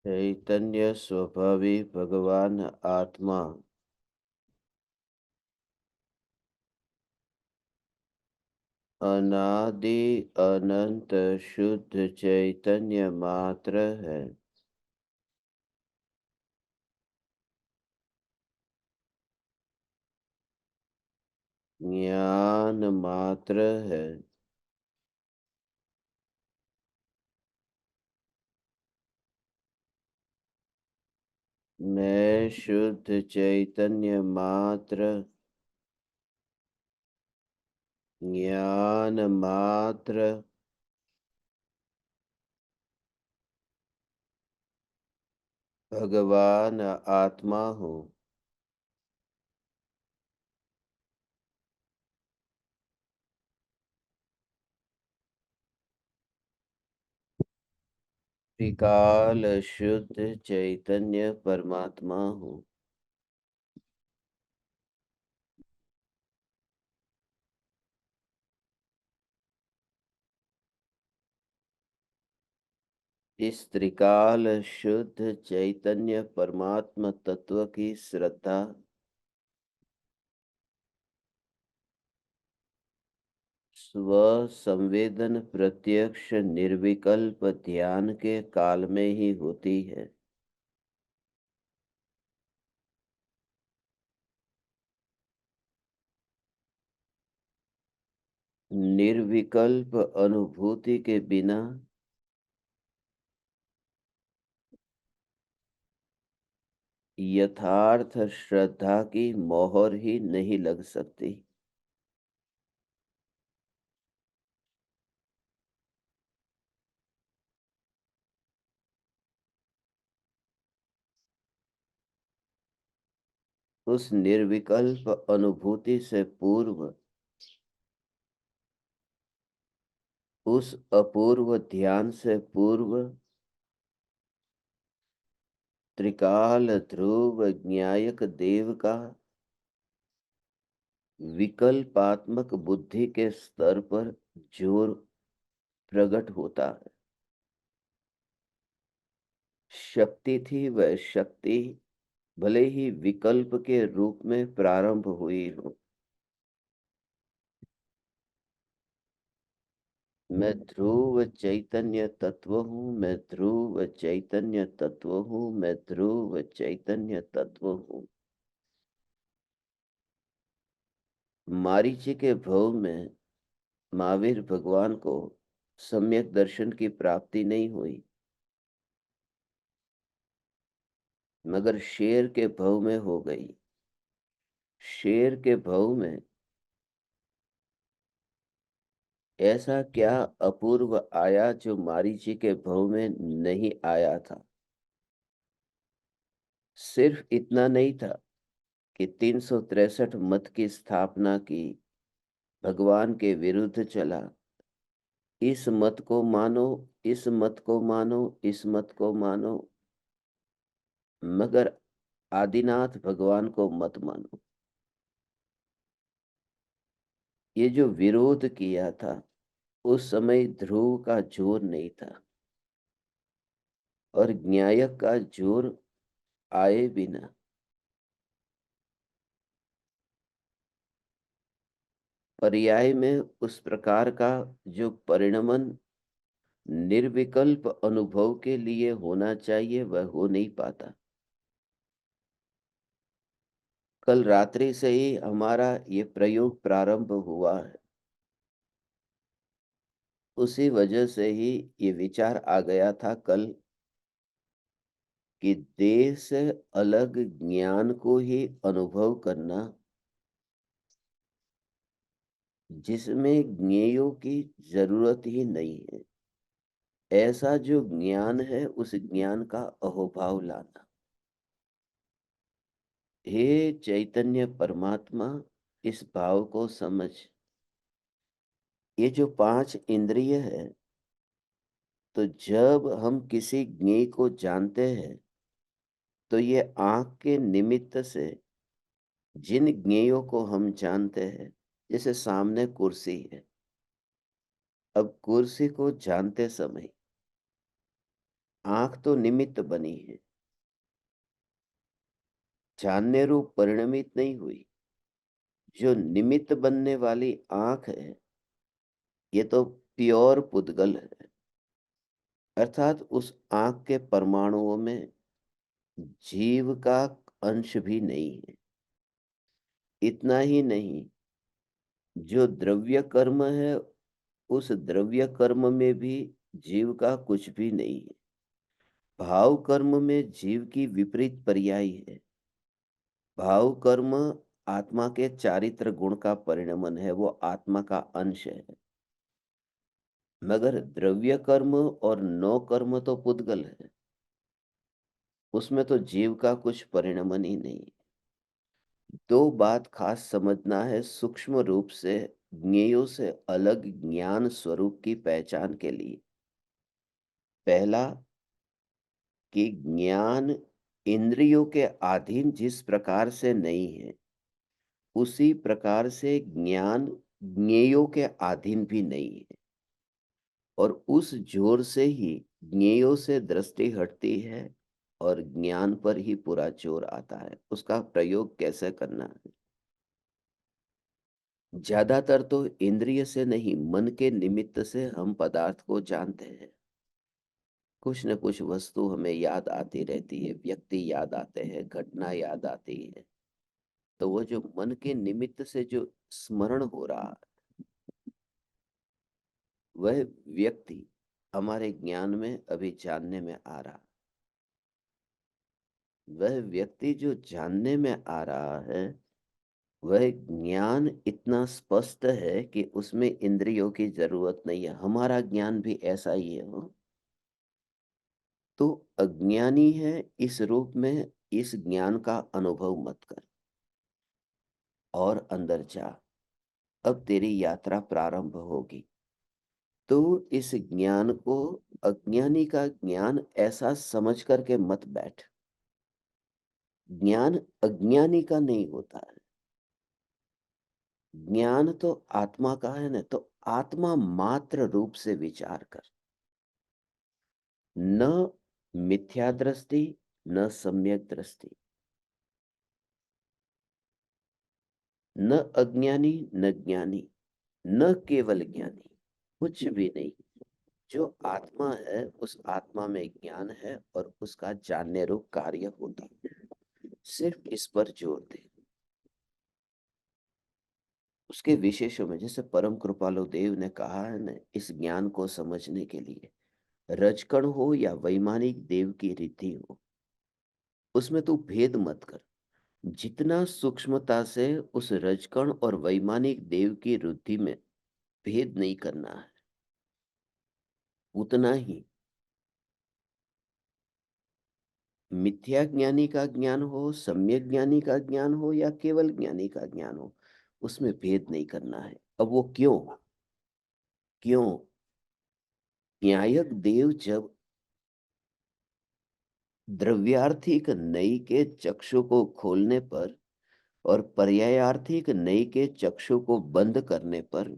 चैतन्य स्वभावी भगवान आत्मा अनादि अनंत शुद्ध चैतन्य मात्र है। ज्ञान मात्र है। मैं शुद्ध चैतन्य मात्र, ज्ञान मात्र, भगवान आत्मा हूँ। त्रिकाल शुद्ध चैतन्य परमात्मा हूँ। इस त्रिकाल शुद्ध चैतन्य परमात्मा तत्व की श्रद्धा स्व संवेदन प्रत्यक्ष निर्विकल्प ध्यान के काल में ही होती है। निर्विकल्प अनुभूति के बिना यथार्थ श्रद्धा की मोहर ही नहीं लग सकती। उस निर्विकल्प अनुभूति से पूर्व, उस अपूर्व ध्यान से पूर्व, त्रिकाल ध्रुव ज्ञायक देव का विकल्पात्मक बुद्धि के स्तर पर जोर प्रकट होता है। शक्ति थी वह शक्ति भले ही विकल्प के रूप में प्रारंभ हुई हो। मैं ध्रुव चैतन्य तत्व हूँ, मैं ध्रुव चैतन्य तत्व हूँ, मैं ध्रुव चैतन्य तत्व हूँ। मारीची के भव में महावीर भगवान को सम्यक दर्शन की प्राप्ति नहीं हुई, मगर शेर के भव में हो गई। शेर के भव में ऐसा क्या अपूर्व आया जो मारीची के भव में नहीं आया था। सिर्फ इतना नहीं था कि 363 मत की स्थापना की, भगवान के विरुद्ध चला, इस मत को मानो, इस मत को मानो, इस मत को मानो, मगर आदिनाथ भगवान को मत मानो। ये जो विरोध किया था, उस समय ध्रुव का जोर नहीं था और न्यायक का जोर आए बिना पर्याय में उस प्रकार का जो परिणमन निर्विकल्प अनुभव के लिए होना चाहिए वह हो नहीं पाता। कल रात्रि से ही हमारा ये प्रयोग प्रारंभ हुआ है। उसी वजह से ही ये विचार आ गया था कल कि देह से अलग ज्ञान को ही अनुभव करना, जिसमें ज्ञेयों की जरूरत ही नहीं है, ऐसा जो ज्ञान है उस ज्ञान का अहोभाव लाना। हे चैतन्य परमात्मा, इस भाव को समझ। ये जो 5 इंद्रिय है, तो जब हम किसी ज्ञेय को जानते हैं तो ये आंख के निमित्त से जिन ज्ञेयों को हम जानते हैं, जैसे सामने कुर्सी है, अब कुर्सी को जानते समय आंख तो निमित्त बनी है, जानने रूप परिणमित नहीं हुई। जो निमित्त बनने वाली आंख है, ये तो प्योर पुद्गल है, अर्थात उस आंख के परमाणुओं में जीव का अंश भी नहीं है। इतना ही नहीं, जो द्रव्य कर्म है, उस द्रव्य कर्म में भी जीव का कुछ भी नहीं है। भाव कर्म में जीव की विपरीत पर्याय है। भाव कर्म आत्मा के चारित्र गुण का परिणमन है, वो आत्मा का अंश है। मगर द्रव्य कर्म और नो कर्म तो पुद्गल है, उसमें तो जीव का कुछ परिणमन ही नहीं। दो बात खास समझना है सूक्ष्म रूप से ज्ञेयों से अलग ज्ञान स्वरूप की पहचान के लिए। पहला, कि ज्ञान इंद्रियों के अधीन जिस प्रकार से नहीं है, उसी प्रकार से ज्ञान ज्ञेयों के अधीन भी नहीं है। और उस जोर से ही ज्ञेयों से दृष्टि हटती है और ज्ञान पर ही पूरा जोर आता है। उसका प्रयोग कैसे करना है? ज्यादातर तो इंद्रिय से नहीं, मन के निमित्त से हम पदार्थ को जानते हैं। कुछ न कुछ वस्तु हमें याद आती रहती है, व्यक्ति याद आते हैं, घटना याद आती है। तो वो जो मन के निमित्त से जो स्मरण हो रहा है, वह व्यक्ति हमारे ज्ञान में अभी जानने में आ रहा। वह व्यक्ति जो जानने में आ रहा है, वह ज्ञान इतना स्पष्ट है कि उसमें इंद्रियों की जरूरत नहीं है। हमारा ज्ञान भी ऐसा ही है। हो तो अज्ञानी है इस रूप में, इस ज्ञान का अनुभव मत कर और अंदर जा। अब तेरी यात्रा प्रारंभ होगी। तो इस ज्ञान को, अज्ञानी का ज्ञान ऐसा समझ करके मत बैठ। ज्ञान अज्ञानी का नहीं होता है। ज्ञान तो आत्मा का है ना, तो आत्मा मात्र रूप से विचार कर। न मिथ्या दृष्टि, न सम्यक दृष्टि, न अज्ञानी न ज्ञानी, न केवल ज्ञानी, कुछ भी नहीं। जो आत्मा है, उस आत्मा में ज्ञान है और उसका जानने रूप कार्य होता है। सिर्फ इस पर जोर दे। उसके विशेषों में, जैसे परम कृपालु देव ने कहा है ना, इस ज्ञान को समझने के लिए रजकण हो या वैमानिक देव की रीति हो, उसमें तू भेद मत कर। जितना सूक्ष्मता से उस रजकण और वैमानिक देव की रुद्धि में भेद नहीं करना है, उतना ही मिथ्या ज्ञानी का ज्ञान हो, सम्यक ज्ञानी का ज्ञान हो या केवल ज्ञानी का ज्ञान हो, उसमें भेद नहीं करना है। अब वो क्यों? क्यों? न्यायक देव जब द्रव्यार्थिक नई के चक्षु को खोलने पर और पर्यायार्थिक नई के चक्षु को बंद करने पर,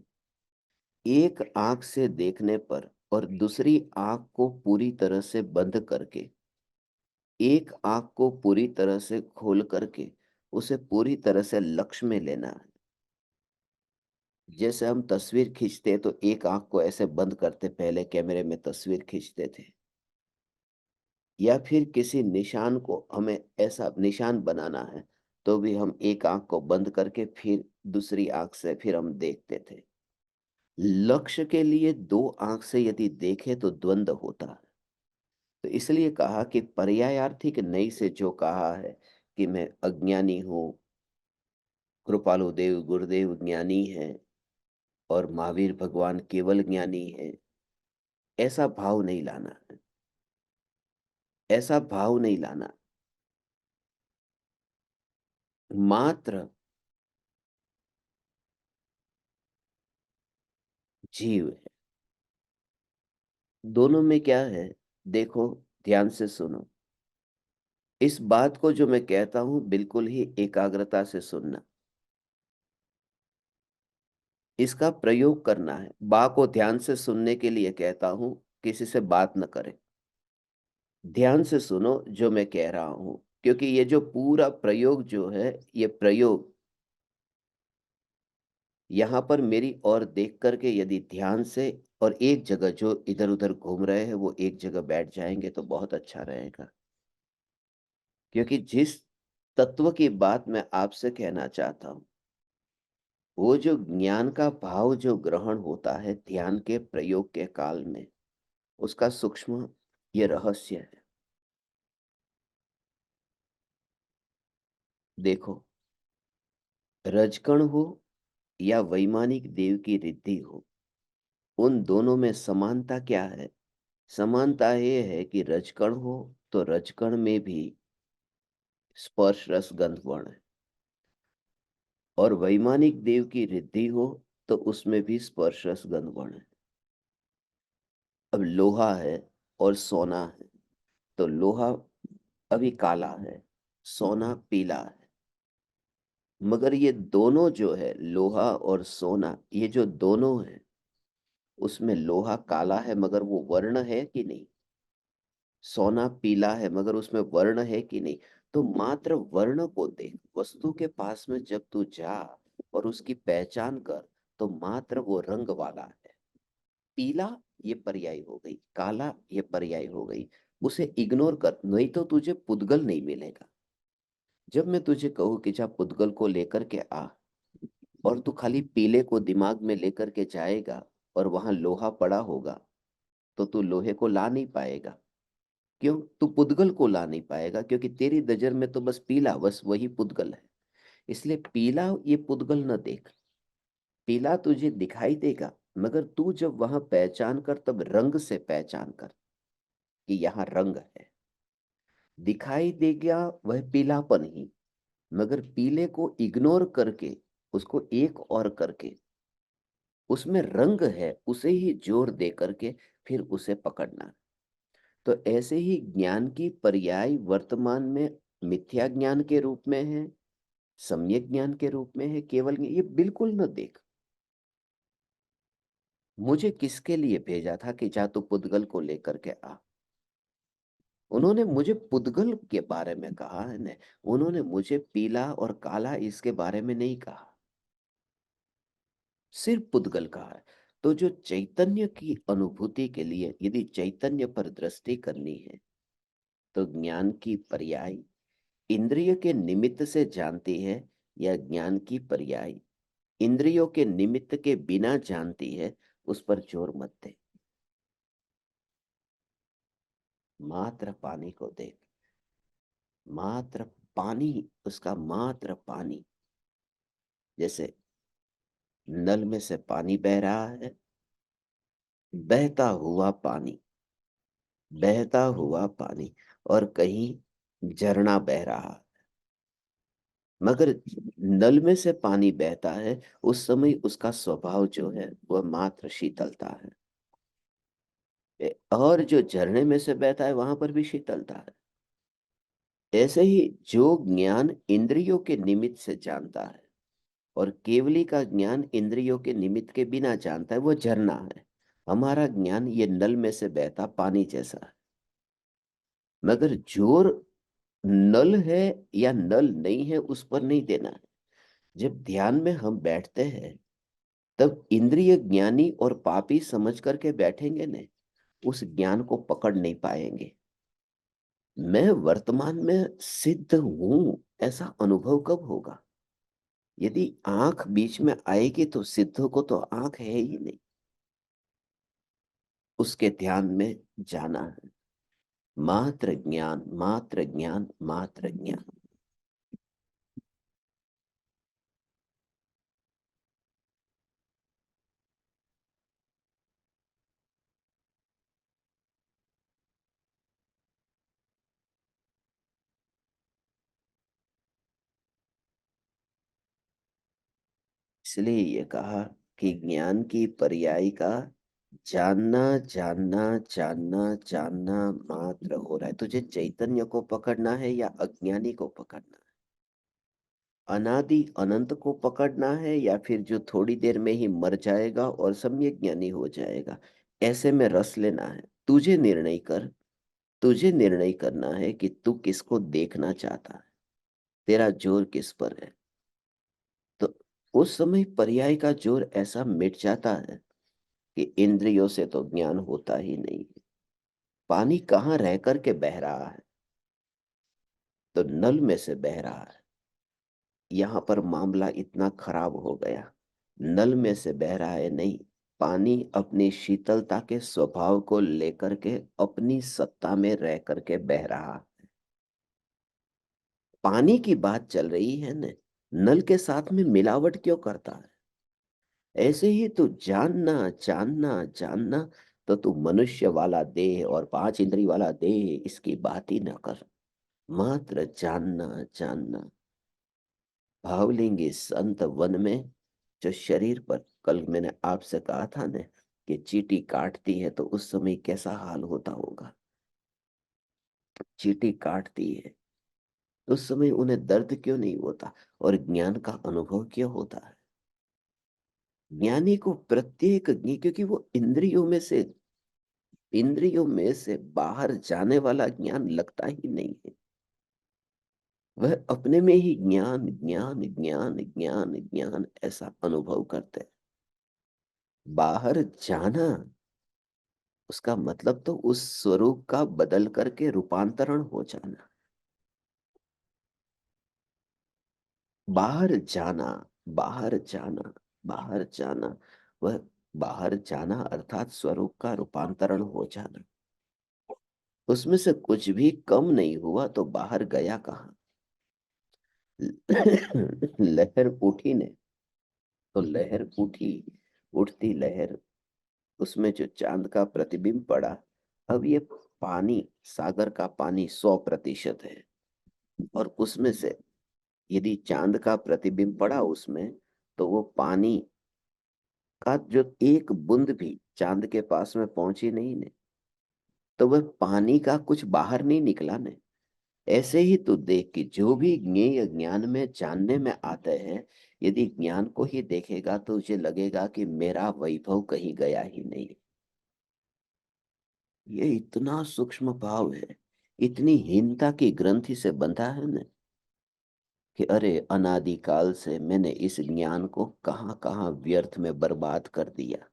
एक आंख से देखने पर और दूसरी आंख को पूरी तरह से बंद करके, एक आंख को पूरी तरह से खोल करके उसे पूरी तरह से लक्ष्य में लेना है। जैसे हम तस्वीर खींचते तो एक आंख को ऐसे बंद करते, पहले कैमरे में तस्वीर खींचते थे। या फिर किसी निशान को हमें ऐसा निशान बनाना है, तो भी हम एक आंख को बंद करके फिर दूसरी आंख से फिर हम देखते थे। लक्ष्य के लिए दो आंख से यदि देखे तो द्वंद्व होता है। तो इसलिए कहा कि पर्यायार्थिक नई से जो कहा है कि मैं अज्ञानी हूँ, कृपालु देव गुरुदेव ज्ञानी है और महावीर भगवान केवल ज्ञानी है, ऐसा भाव नहीं लाना है। ऐसा भाव नहीं लाना। मात्र जीव है। दोनों में क्या है? देखो, ध्यान से सुनो। इस बात को जो मैं कहता हूं, बिल्कुल ही एकाग्रता से सुनना। इसका प्रयोग करना है। बा को ध्यान से सुनने के लिए कहता हूं, किसी से बात न करें। ध्यान से सुनो जो मैं कह रहा हूं, क्योंकि ये जो पूरा प्रयोग जो है, ये प्रयोग यहाँ पर मेरी ओर देख करके यदि ध्यान से और एक जगह जो इधर उधर घूम रहे हैं वो एक जगह बैठ जाएंगे तो बहुत अच्छा रहेगा। क्योंकि जिस तत्व की बात मैं आपसे कहना चाहता हूं, वो जो ज्ञान का भाव जो ग्रहण होता है ध्यान के प्रयोग के काल में, उसका सूक्ष्म ये रहस्य है। देखो, रजकण हो या वैमानिक देव की रिद्धि हो, उन दोनों में समानता क्या है? समानता ये है कि रजकण हो तो रजकण में भी स्पर्श रस गंध वर्ण है, और वैमानिक देव की रिद्धि हो तो उसमें भी स्पर्श रस गंध वर्ण है। अब लोहा है और सोना है, तो लोहा अभी काला है, सोना पीला है। मगर ये दोनों जो है, लोहा और सोना, ये जो दोनों है, उसमें लोहा काला है मगर वो वर्ण है कि नहीं? सोना पीला है मगर उसमें वर्ण है कि नहीं? तो मात्र वर्ण को देख, वस्तु के पास में जब तू जा और उसकी पहचान कर, तो मात्र वो रंग वाला है। पीला ये पर्याय हो गई, काला ये पर्याय हो गई, उसे इग्नोर कर, नहीं तो तुझे पुद्गल नहीं मिलेगा। जब मैं तुझे कहूँ कि जा पुद्गल को लेकर के आ, और तू खाली पीले को दिमाग में लेकर के जाएगा और वहां लोहा पड़ा होगा, तो तू लोहे को ला नहीं पाएगा। क्यों? तू पुद्गल को ला नहीं पाएगा, क्योंकि तेरी नजर में तो बस पीला, बस वही पुद्गल है। इसलिए पीला ये पुद्गल न देख। पीला तुझे दिखाई देगा, मगर तू जब वहां पहचान कर, तब रंग से पहचान कर कि यहाँ रंग है। दिखाई देगा वह पीलापन ही, मगर पीले को इग्नोर करके, उसको एक और करके, उसमें रंग है उसे ही जोर दे करके फिर उसे पकड़ना। तो ऐसे ही ज्ञान की पर्याय वर्तमान में मिथ्या ज्ञान के रूप में है, सम्यक ज्ञान के रूप में है, केवल ये बिल्कुल न देख। मुझे किसके लिए भेजा था कि जा तू पुद्गल को लेकर के आ? उन्होंने मुझे पुद्गल के बारे में कहा है ने, उन्होंने मुझे पीला और काला इसके बारे में नहीं कहा, सिर्फ पुद्गल कहा है। तो जो चैतन्य की अनुभूति के लिए यदि चैतन्य पर दृष्टि करनी है, तो ज्ञान की पर्याय इंद्रिय के निमित्त से जानती है, या ज्ञान की पर्याय इंद्रियों के निमित्त के बिना जानती है, उस पर जोर मत दे। मात्र पानी को देख, मात्र पानी, उसका मात्र पानी। जैसे नल में से पानी बह रहा है, बहता हुआ पानी, बहता हुआ पानी, और कहीं झरना बह रहा है। मगर नल में से पानी बहता है, उस समय उसका स्वभाव जो है वह मात्र शीतलता है। और जो झरने में से बहता है वहां पर भी शीतलता है। ऐसे ही जो ज्ञान इंद्रियों के निमित्त से जानता है, और केवली का ज्ञान इंद्रियों के निमित्त के बिना जानता है, वो झरना है। हमारा ज्ञान ये नल में से बहता पानी जैसा है। मगर जोर नल है या नल नहीं है उस पर नहीं देना है। जब ध्यान में हम बैठते हैं, तब इंद्रिय ज्ञानी और पापी समझ करके बैठेंगे ने, उस ज्ञान को पकड़ नहीं पाएंगे। मैं वर्तमान में सिद्ध हूं, ऐसा अनुभव कब होगा? यदि आंख बीच में आएगी तो सिद्ध को तो आंख है ही नहीं। उसके ध्यान में जाना है। मात्र ज्ञान, मात्र ज्ञान, मात्र ज्ञान। इसलिए ये कहा कि ज्ञान की पर्याय का जानना, जानना, जानना, जानना मात्र हो रहा है। तुझे चैतन्य को पकड़ना है या अज्ञानी को पकड़ना है? अनादि अनंत को पकड़ना है, या फिर जो थोड़ी देर में ही मर जाएगा और सम्यक ज्ञानी हो जाएगा? ऐसे में रस लेना है, तुझे निर्णय कर। तुझे निर्णय करना है कि तू किसको देखना चाहता है, तेरा जोर किस पर है। तो उस समय पर्याय का जोर ऐसा मिट जाता है कि इंद्रियों से तो ज्ञान होता ही नहीं है। पानी कहाँ रह करके बह रहा है? तो नल में से बह रहा है। यहाँ पर मामला इतना खराब हो गया, नल में से बह रहा है नहीं, पानी अपनी शीतलता के स्वभाव को लेकर के अपनी सत्ता में रह करके बह रहा है। पानी की बात चल रही है न, नल के साथ में मिलावट क्यों करता है? ऐसे ही तू जानना जानना जानना, तो तू मनुष्य वाला देह और पांच इंद्री वाला देह इसकी बात ही न कर। मात्र जानना जानना। भावलिंगी संत वन में जो शरीर पर, कल मैंने आपसे कहा था न कि चींटी काटती है तो उस समय कैसा हाल होता होगा। चींटी काटती है उस समय उन्हें दर्द क्यों नहीं होता, और ज्ञान का अनुभव क्यों होता है? ज्ञानी को प्रत्येक क्योंकि वो इंद्रियों में से बाहर जाने वाला ज्ञान लगता ही नहीं है। वह अपने में ही ज्ञान ज्ञान ज्ञान ज्ञान ज्ञान ऐसा अनुभव करते हैं। बाहर जाना, उसका मतलब तो उस स्वरूप का बदल करके रूपांतरण हो जाना। बाहर जाना, बाहर जाना, बाहर जाना, वह बाहर जाना अर्थात स्वरूप का रूपांतरण हो जाना। उसमें से कुछ भी कम नहीं हुआ तो बाहर गया कहाँ? लहर उठी ने, तो लहर उठी, उठती लहर, उसमें जो चांद का प्रतिबिंब पड़ा। अब ये पानी, सागर का पानी 100% है, और उसमें से यदि चांद का प्रतिबिंब पड़ा उसमें, तो वो पानी का जो एक बूंद भी चांद के पास में पहुंची नहीं ने, तो वह पानी का कुछ बाहर नहीं निकला ने। ऐसे ही तू देख कि जो भी ज्ञेय ज्ञान में जानने में आते हैं, यदि ज्ञान को ही देखेगा तो तुझे लगेगा कि मेरा वैभव कहीं गया ही नहीं। ये इतना सूक्ष्म भाव है, इतनी हीनता की ग्रंथि से बंधा है न, कि अरे अनादिकाल से मैंने इस ज्ञान को कहां कहां व्यर्थ में बर्बाद कर दिया।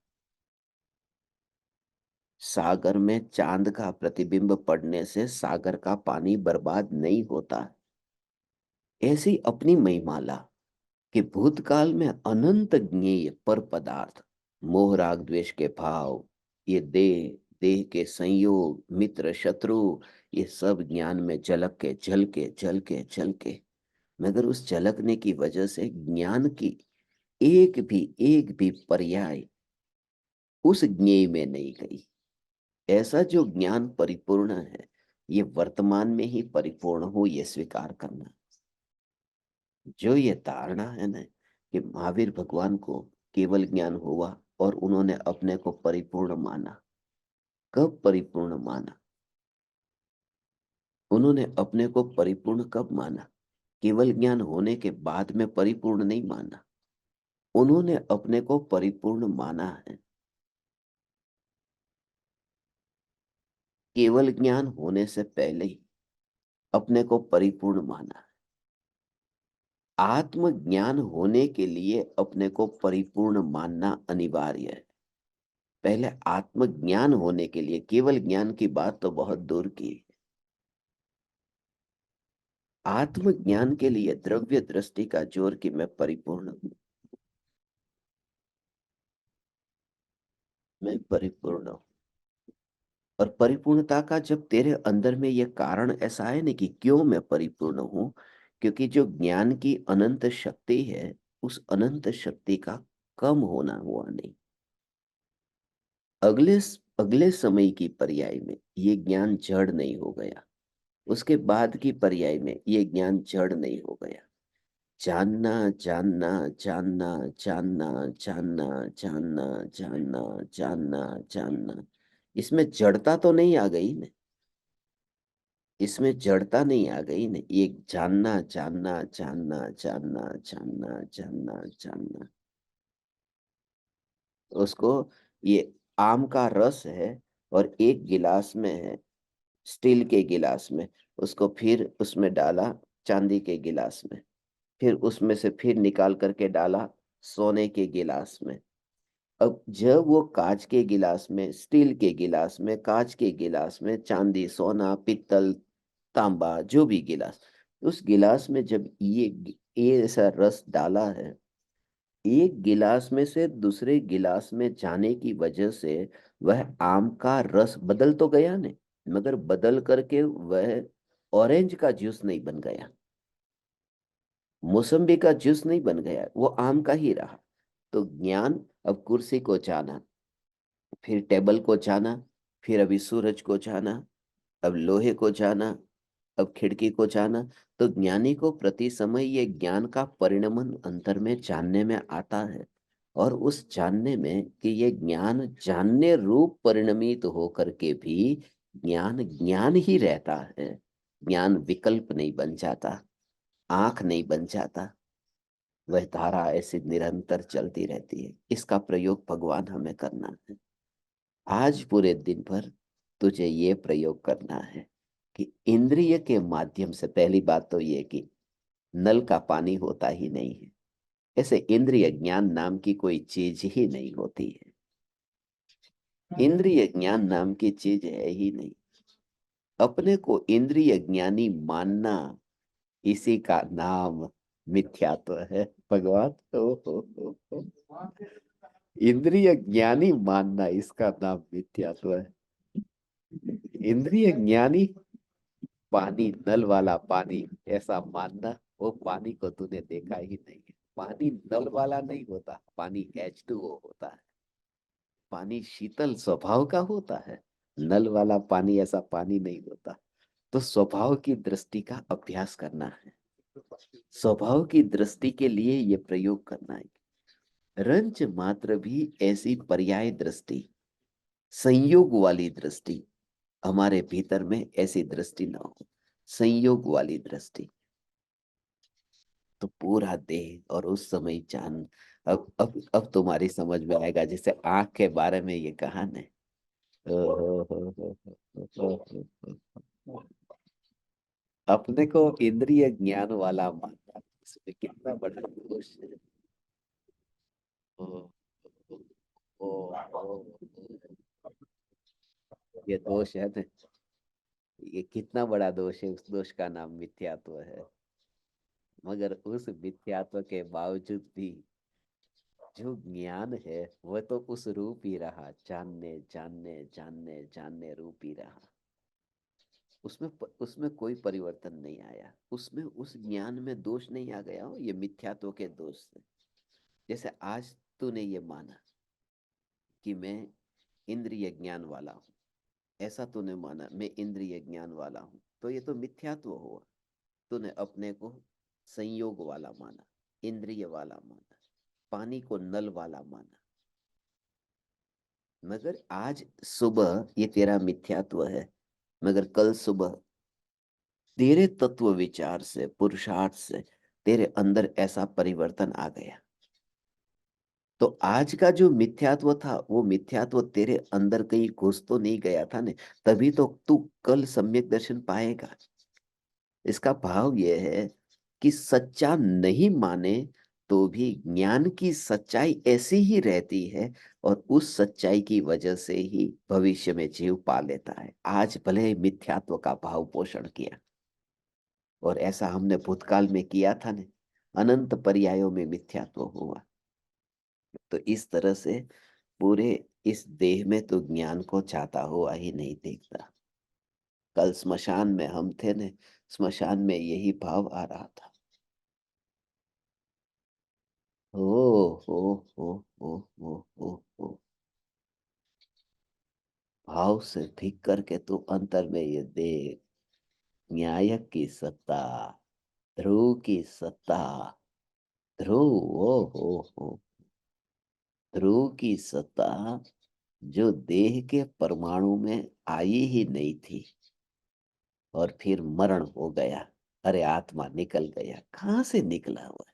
सागर में चांद का प्रतिबिंब पड़ने से सागर का पानी बर्बाद नहीं होता। ऐसी अपनी महिमाला कि भूतकाल में अनंत ज्ञेय पर पदार्थ, मोह राग द्वेष के भाव, ये देह, देह के संयोग, मित्र शत्रु, ये सब ज्ञान में झलक के झलके झलके झलके, मगर उस झलकने की वजह से ज्ञान की एक भी पर्याय उस ज्ञेय में नहीं गई। ऐसा जो ज्ञान परिपूर्ण है, ये वर्तमान में ही परिपूर्ण हो, ये स्वीकार करना। जो ये धारणा है ना कि महावीर भगवान को केवल ज्ञान हुआ और उन्होंने अपने को परिपूर्ण माना। कब परिपूर्ण माना? उन्होंने अपने को परिपूर्ण कब माना? केवल ज्ञान होने के बाद में परिपूर्ण नहीं माना। उन्होंने अपने को परिपूर्ण माना है केवल ज्ञान होने से पहले ही, अपने को परिपूर्ण माना है। आत्मज्ञान होने के लिए अपने को परिपूर्ण मानना अनिवार्य है। पहले आत्मज्ञान होने के लिए, केवल ज्ञान की बात तो बहुत दूर की, आत्मज्ञान के लिए द्रव्य दृष्टि का जोर कि मैं परिपूर्ण हूं, मैं परिपूर्ण हूं। और परिपूर्णता का जब तेरे अंदर में ये कारण ऐसा है ना कि क्यों मैं परिपूर्ण हूं, क्योंकि जो ज्ञान की अनंत शक्ति है, उस अनंत शक्ति का कम होना हुआ नहीं। अगले अगले समय की पर्याय में ये ज्ञान जड़ नहीं हो गया, उसके बाद की पर्याय में ये ज्ञान जड़ नहीं हो गया। जानना जानना जानना जानना जानना जानना जानना जानना जानना, इसमें जड़ता तो नहीं आ गई न, इसमें जड़ता नहीं आ गई न। ये जानना जानना जानना जानना जानना जानना जानना, उसको, ये आम का रस है और एक गिलास में है, स्टील के गिलास में, उसको फिर उसमें डाला चांदी के गिलास में, फिर उसमें से फिर निकाल करके डाला सोने के गिलास में। अब जब वो कांच के गिलास में, स्टील के गिलास में, कांच के गिलास में, चांदी, सोना, पित्तल, तांबा, जो भी गिलास, उस गिलास में जब ये ऐसा रस डाला है, एक गिलास में से दूसरे गिलास में जाने की वजह से वह आम का रस बदल तो गया नहीं, मगर बदल करके वह ऑरेंज का जूस नहीं बन गया, मौसम्बी का जूस नहीं बन गया, वो आम का ही रहा। तो ज्ञान अब कुर्सी को जाना, फिर टेबल को जाना, फिर अभी सूरज को जाना, अब लोहे को जाना, अब खिड़की को जाना। तो ज्ञानी को प्रति समय ये ज्ञान का परिणमन अंतर में जानने में आता है, और उस जानने में कि ये ज्ञान जानने रूप परिणमित हो करके भी ज्ञान ज्ञान ही रहता है, ज्ञान विकल्प नहीं बन जाता, आंख नहीं बन जाता, वह धारा ऐसी निरंतर चलती रहती है। इसका प्रयोग भगवान हमें करना है। आज पूरे दिन भर तुझे ये प्रयोग करना है कि इंद्रिय के माध्यम से, पहली बात तो ये कि नल का पानी होता ही नहीं है, ऐसे इंद्रिय ज्ञान नाम की कोई चीज ही नहीं होती है, इंद्रिय ज्ञान नाम की चीज है ही नहीं। अपने को इंद्रिय ज्ञानी मानना, इसी का नाम मिथ्यात्व है भगवान। हो। इंद्रिय ज्ञानी मानना, इसका नाम मिथ्यात्व है। इंद्रिय ज्ञानी पानी, नल वाला पानी ऐसा मानना, वो पानी को तूने देखा ही नहीं है। पानी नल वाला नहीं होता, पानी H2O होता है, पानी शीतल स्वभाव का होता है, नल वाला पानी ऐसा पानी नहीं होता। तो स्वभाव की दृष्टि का अभ्यास करना है, स्वभाव की दृष्टि के लिए ये प्रयोग करना है। रंच मात्र भी ऐसी पर्याय दृष्टि, संयोग वाली दृष्टि हमारे भीतर में ऐसी दृष्टि ना हो, संयोग वाली दृष्टि। तो पूरा देह और उस समय जान। अब तुम्हारी समझ में आएगा, जैसे आंख के बारे में ये कहा न, अपने को इंद्रिय ज्ञान वाला मानना, इसमें कितना बड़ा दोष है। ओ, ओ, ओ, ये दोष है न, ये कितना बड़ा दोष है, उस दोष का नाम मिथ्यात्व है। मगर उस मिथ्यात्व के बावजूद भी जो ज्ञान है वह तो उस रूप ही रहा, जानने जानने जानने जानने रूप ही रहा। उसमें कोई परिवर्तन नहीं आया, उसमें उस ज्ञान में दोष नहीं आ गया हो, ये मिथ्यात्व के दोष से। जैसे आज तूने ये माना कि मैं इंद्रिय ज्ञान वाला हूँ, ऐसा तूने माना मैं इंद्रिय ज्ञान वाला हूँ, तो ये तो मिथ्यात्व हुआ। तूने अपने को संयोग वाला माना, इंद्रिय वाला माना, पानी को नल वाला माना। मगर आज सुबह ये तेरा मिथ्यात्व है, मगर कल सुबह तेरे तत्व विचार से, पुरुषार्थ से तेरे अंदर ऐसा परिवर्तन आ गया। तो आज का जो मिथ्यात्व था, वो मिथ्यात्व तेरे अंदर कहीं घुस तो नहीं गया था ने, तभी तो तू कल सम्यक दर्शन पाएगा। इसका भाव यह है कि सच्चा नहीं माने तो भी ज्ञान की सच्चाई ऐसी ही रहती है, और उस सच्चाई की वजह से ही भविष्य में जीव पा लेता है। आज भले ही मिथ्यात्व का भाव पोषण किया, और ऐसा हमने भूतकाल में किया था ने, अनंत पर्यायों में मिथ्यात्व हुआ। तो इस तरह से पूरे इस देह में तो ज्ञान को चाहता हुआ ही नहीं देखता। कल स्मशान में हम थे ने, स्मशान में यही भाव आ रहा था। ओ हो हो हो हो हो हो, भाव से भीग करके तू अंतर में ये देख, न्यायक की सत्ता, ध्रुव की सत्ता, ध्रुव, ओ हो, ध्रुव की सत्ता जो देह के परमाणु में आई ही नहीं थी, और फिर मरण हो गया। अरे आत्मा निकल गया, कहाँ से निकला हुआ,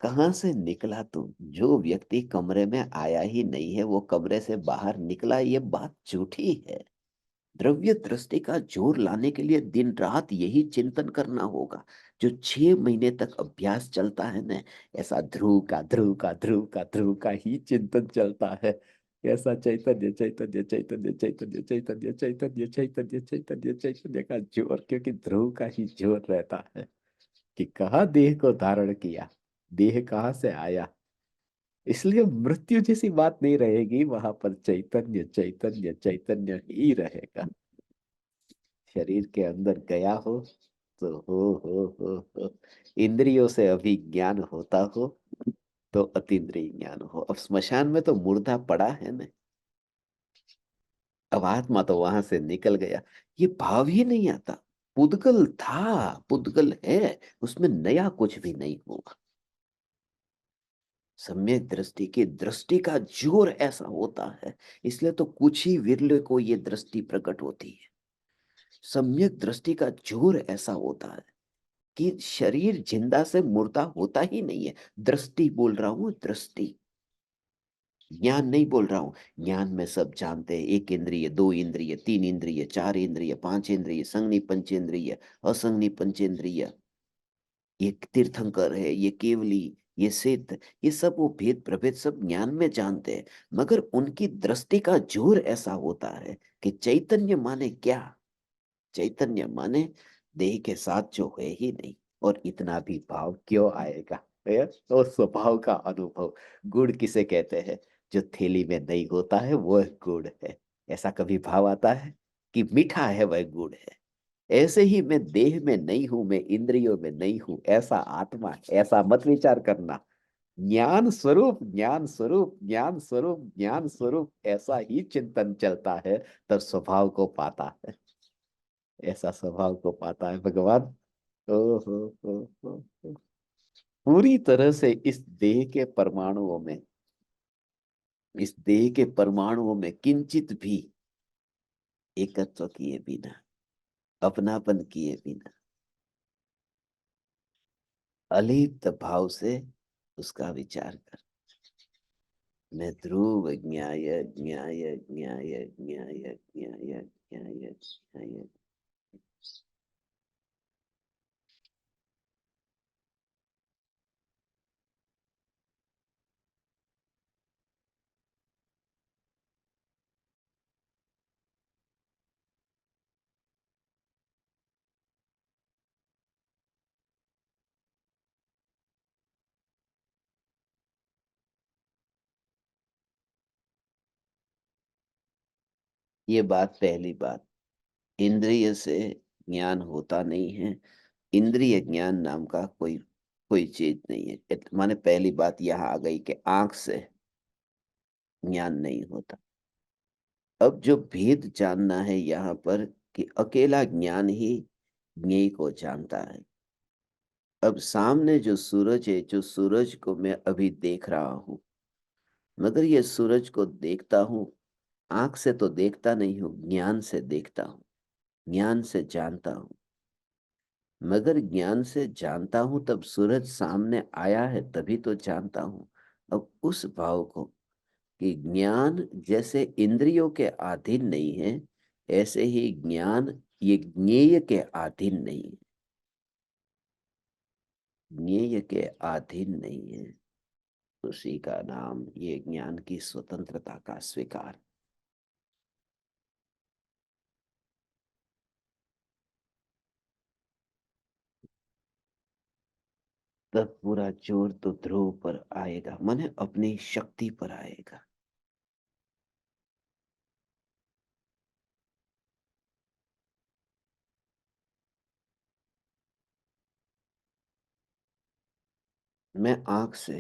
कहाँ से निकला तू? जो व्यक्ति कमरे में आया ही नहीं है वो कमरे से बाहर निकला, ये बात झूठी है। द्रव्य दृष्टि का जोर लाने के लिए दिन रात यही चिंतन करना होगा। जो 6 महीने तक अभ्यास चलता है ना, ऐसा ध्रुव का ध्रुव का ध्रुव का ध्रुव का ही चिंतन चलता है। ऐसा चैतन्य चैतन्य चैतन्य चैतन्य चैतन्य चैतन्य चैतन्य चैतन्य चैतन्य का जोर, क्योंकि ध्रुव का ही जोर रहता है कि कहाँ देह को धारण किया, देह कहाँ से आया। इसलिए मृत्यु जैसी बात नहीं रहेगी वहां पर, चैतन्य चैतन्य चैतन्य ही रहेगा। शरीर के अंदर गया हो तो हो। इंद्रियों से अभी ज्ञान होता हो तो अतीन्द्रिय ज्ञान हो। अब स्मशान में तो मुर्दा पड़ा है ना, अब आत्मा तो वहां से निकल गया, ये भाव ही नहीं आता। पुद्गल था, पुद्गल है, उसमें नया कुछ भी नहीं हुआ। सम्यक दृष्टि की दृष्टि का जोर ऐसा होता है, इसलिए तो कुछ ही विरले को ये दृष्टि प्रकट होती है। सम्यक दृष्टि का जोर ऐसा होता है कि शरीर जिंदा से मुर्दा होता ही नहीं है। दृष्टि बोल रहा हूं, दृष्टि, ज्ञान नहीं बोल रहा हूं। ज्ञान में सब जानते हैं, एक इंद्रिय, दो इंद्रिय, तीन इंद्रिय, चार इंद्रिय, पांच इंद्रिय, संगनी पंचेंद्रिय, असंगनी पंचेंद्रिय, ये तीर्थंकर है, ये केवली, ये सिद्ध, ये सब वो भेद प्रभेद सब ज्ञान में जानते हैं। मगर उनकी दृष्टि का जोर ऐसा होता है कि चैतन्य माने क्या? चैतन्य माने देह के साथ जो है ही नहीं। और इतना भी भाव क्यों आएगा? है? और स्वभाव का अनुभव। गुड़ किसे कहते हैं? जो थैली में नहीं होता है वह गुड़ है। ऐसा कभी भाव आता है कि मीठा है वह गुड़ है? ऐसे ही मैं देह में नहीं हूं, मैं इंद्रियों में नहीं हूं, ऐसा आत्मा है, ऐसा मत विचार करना। ज्ञान स्वरूप ज्ञान स्वरूप ज्ञान स्वरूप ज्ञान स्वरूप, ऐसा ही चिंतन चलता है, तब स्वभाव को पाता है। ऐसा स्वभाव को पाता है भगवान। ओ हो। पूरी तरह से इस देह के परमाणुओं में, इस देह के परमाणुओं में किंचित भी एकत्व किए बिना, अपनापन किए बिना, अलिप्त भाव से उसका विचार कर। मैं ध्रुव ज्ञाय ज्ञाय ज्ञाय ज्ञाय ज्ञाय ज्ञाय ज्ञाय। ये बात, पहली बात, इंद्रिय से ज्ञान होता नहीं है। इंद्रिय ज्ञान नाम का कोई कोई चीज नहीं है। माने पहली बात यह आ गई कि आंख से ज्ञान नहीं होता। अब जो भेद जानना है यहाँ पर, कि अकेला ज्ञान ही ज्ञेय को जानता है। अब सामने जो सूरज है, जो सूरज को मैं अभी देख रहा हूं, मगर ये सूरज को देखता हूं, आंख से तो देखता नहीं हूं, ज्ञान से देखता हूं, ज्ञान से जानता हूं। मगर ज्ञान से जानता हूं तब सूरज सामने आया है तभी तो जानता हूं। अब उस भाव को, कि ज्ञान जैसे इंद्रियों के अधीन नहीं है, ऐसे ही ज्ञान ये ज्ञेय के अधीन नहीं है। ज्ञेय के अधीन नहीं है, उसी का नाम ये ज्ञान की स्वतंत्रता का स्वीकार। तब पूरा जोर तो ध्रुव पर आएगा, माने अपनी शक्ति पर आएगा। मैं आंख से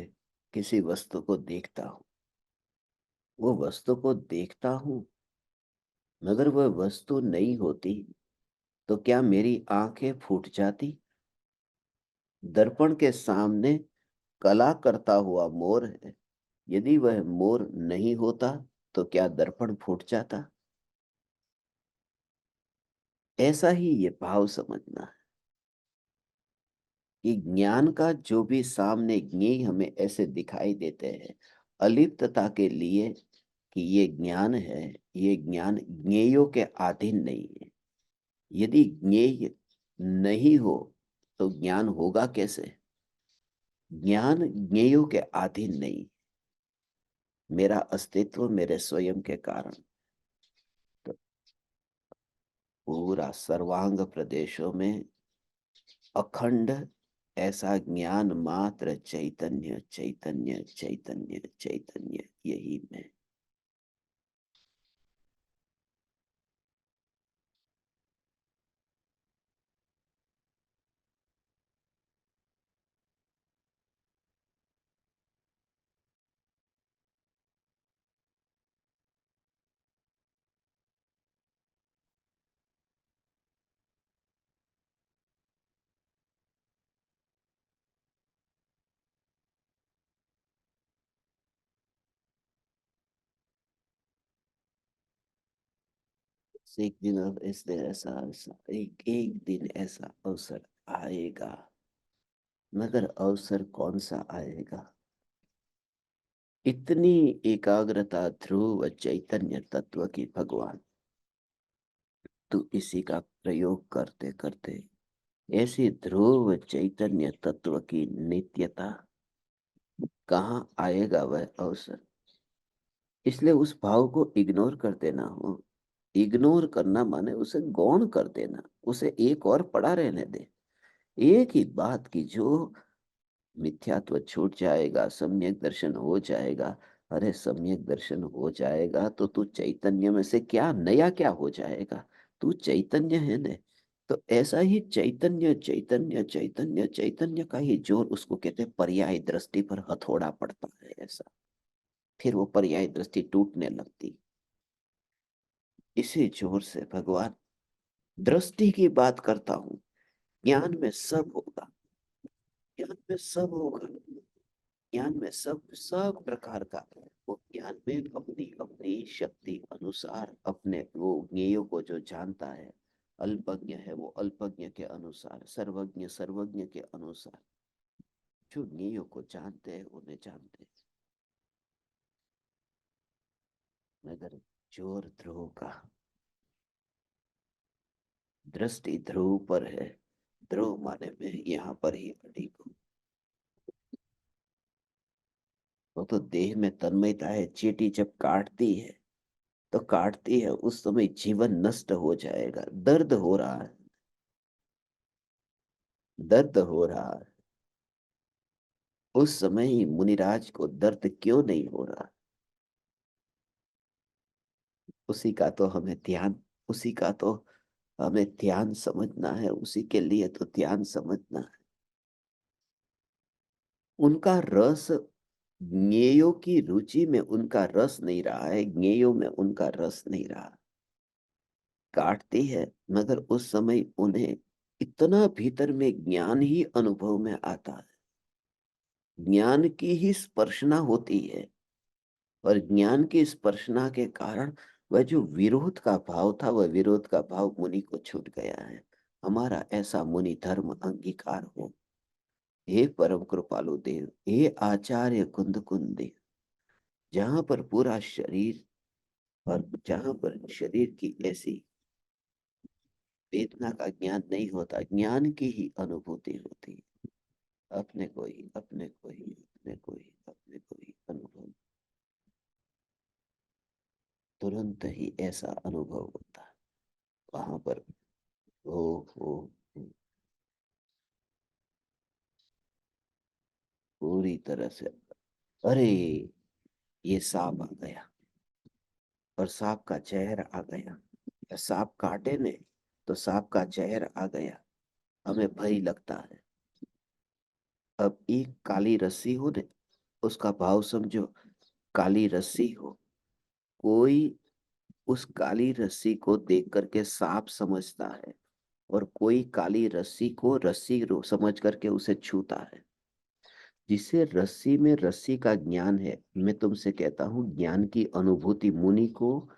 किसी वस्तु को देखता हूँ, वो वस्तु को देखता हूँ, मगर वह वस्तु नहीं होती तो क्या मेरी आंखें फूट जाती? दर्पण के सामने कला करता हुआ मोर है, यदि वह मोर नहीं होता तो क्या दर्पण फूट जाता? ऐसा ही ये भाव समझना है कि ज्ञान का जो भी सामने ज्ञेय हमें ऐसे दिखाई देते हैं, अलिप्तता के लिए कि ये ज्ञान है, ये ज्ञान ज्ञेयों के अधीन नहीं है। यदि ज्ञेय नहीं हो तो ज्ञान होगा कैसे? ज्ञान ज्ञेयों के अधीन नहीं। मेरा अस्तित्व मेरे स्वयं के कारण। तो पूरा सर्वांग प्रदेशों में अखंड ऐसा ज्ञान मात्र, चैतन्य चैतन्य चैतन्य चैतन्य, यही मैं। एक दिन अब इस दिन ऐसा ऐसा एक एक दिन ऐसा अवसर आएगा, मगर अवसर कौन सा आएगा? इतनी एकाग्रता ध्रुव चैतन्य तत्व की भगवान, तू इसी का प्रयोग करते करते ऐसी ध्रुव चैतन्य तत्व की नित्यता, कहाँ आएगा वह अवसर? इसलिए उस भाव को इग्नोर कर देना हो। इग्नोर करना माने उसे गौण कर देना, उसे एक और पड़ा रहने दे। एक ही बात की जो मिथ्यात्व छूट जाएगा, सम्यक दर्शन हो जाएगा। अरे सम्यक दर्शन हो जाएगा तो तू चैतन्य में से क्या नया क्या हो जाएगा? तू चैतन्य है न। तो ऐसा ही चैतन्य चैतन्य चैतन्य चैतन्य का ही जोर, उसको कहते हैं पर्याय दृष्टि पर हथौड़ा पड़ता है ऐसा। फिर वो पर्याय दृष्टि टूटने लगती। इसी जोर से भगवान दृष्टि की बात करता हूं। ज्ञान में सब होगा, ज्ञान में सब होगा, ज्ञान में सब सब प्रकार का। वो ज्ञान में अपनी अपनी शक्ति अनुसार अपने वो ज्ञेयों को जो जानता है। अल्पज्ञ है वो अल्पज्ञ के अनुसार, सर्वज्ञ सर्वज्ञ के अनुसार। जो ज्ञेयों को जानते हैं उन्हें जानते हैं। मगर जोर ध्रुव का, दृष्टि ध्रुव पर है। ध्रुव माने में यहाँ पर ही अड़ी को। वो तो देह में तन्मयता है। चींटी जब काटती है तो काटती है, उस समय जीवन नष्ट हो जाएगा। दर्द हो रहा है, दर्द हो रहा है। उस समय ही मुनिराज को दर्द क्यों नहीं हो रहा? उसी का तो हमें ध्यान, उसी का तो हमें ध्यान समझना है। उसी के लिए तो ध्यान समझना है। उनका रस, ज्ञेयों की रुचि में उनका रस नहीं रहा है, ज्ञेयों में उनका रस नहीं रहा। काटती है मगर उस समय उन्हें इतना भीतर में ज्ञान ही अनुभव में आता है। ज्ञान की ही स्पर्शना होती है। और ज्ञान की स्पर्शना के कारण वह जो विरोध का भाव था, वह विरोध का भाव मुनि को छूट गया है। हमारा ऐसा मुनि धर्म अंगीकार हो। हे परम कृपालु देव, हे आचार्य कुंद कुंद देव, जहां पर पूरा शरीर और जहां पर शरीर की ऐसी वेदना का ज्ञान नहीं होता, ज्ञान की ही अनुभूति होती है। अपने को ही अपने को ही अपने को ही अपने को ही अनुभव, तुरंत ही ऐसा अनुभव होता है। वहां पर ओ हो, पूरी तरह से, अरे ये सांप आ गया, और सांप का जहर आ गया। या सांप काटे ने तो सांप का जहर आ गया, हमें भय लगता है। अब एक काली रस्सी हो ने, उसका भाव समझो। काली रस्सी हो, कोई उस काली रस्सी को देख करके सांप समझता है, और कोई काली रस्सी को रस्सी समझ करके उसे छूता है। जिसे रस्सी में रस्सी का ज्ञान है, मैं तुमसे कहता हूं ज्ञान की अनुभूति मुनि को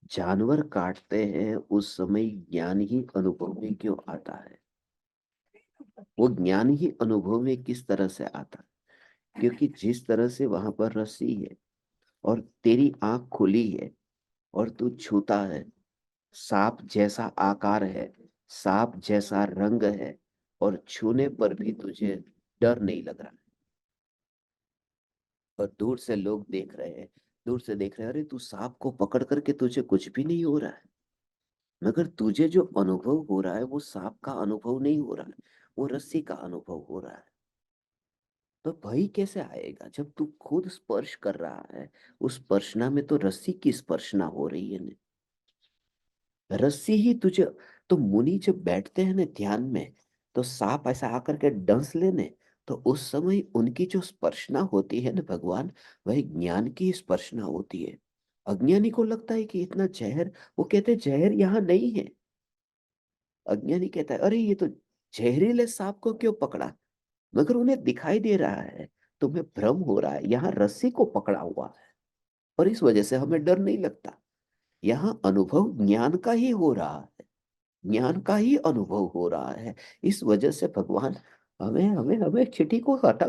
जानवर काटते हैं उस समय ज्ञान ही अनुभव में क्यों आता है? वो ज्ञान ही अनुभव में किस तरह से आता है? क्योंकि जिस तरह से वहां पर रस्सी है, और तेरी आंख खुली है और तू छूता है, सांप जैसा आकार है, सांप जैसा रंग है, और छूने पर भी तुझे डर नहीं लग रहा। और दूर से लोग देख रहे हैं, दूर से देख रहे हैं, अरे तू सांप को पकड़ करके तुझे कुछ भी नहीं हो रहा है। मगर तुझे जो अनुभव हो रहा है वो सांप का अनुभव नहीं हो रहा है, वो रस्सी का अनुभव हो रहा है। तो भय कैसे आएगा जब तू खुद स्पर्श कर रहा है? उस स्पर्शना में तो रस्सी की स्पर्शना हो रही है ना, रस्सी ही तुझे। तो मुनि जब बैठते हैं ना ध्यान में, तो सांप ऐसा आकर के डंस लेने, तो उस समय उनकी जो स्पर्शना होती है ना भगवान, वह ज्ञान की स्पर्शना होती है। अज्ञानी को लगता है कि इतना जहर, वो कहते हैं जहर यहाँ नहीं है। अज्ञानी कहता है अरे ये तो जहरीले सांप को क्यों पकड़ा, मगर उन्हें दिखाई दे रहा है, तुम्हें भ्रम हो रहा है, यहाँ रस्सी को पकड़ा हुआ है, और इस वजह से हमें डर नहीं लगता। यहाँ अनुभव ज्ञान का ही हो रहा है, ज्ञान का ही अनुभव हो रहा है। इस वजह से भगवान हमें हमें हमें चिट्ठी को हटा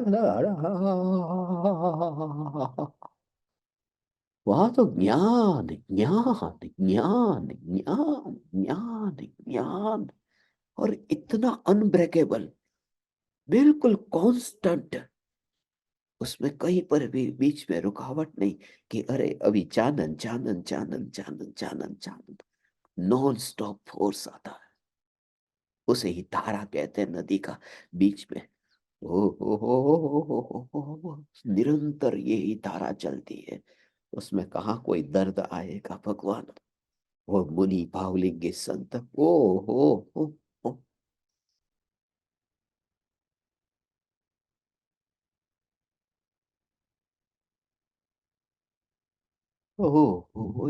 वहां तो ज्ञान ज्ञान ज्ञान ज्ञान ज्ञान ज्ञान, और इतना अनब्रेकेबल, बिल्कुल कांस्टेंट, उसमें कहीं पर भी बीच में रुकावट नहीं कि अरे अभी जानन जानन जानन जानन जानन जानन, नॉन स्टॉप फोर्स आता है। उसे ही धारा कहते हैं नदी का, बीच में ओ हो, निरंतर ये ही धारा चलती है। उसमें कहाँ कोई दर्द आएगा भगवान? वो मुनि भावलिंगे संत, ओ,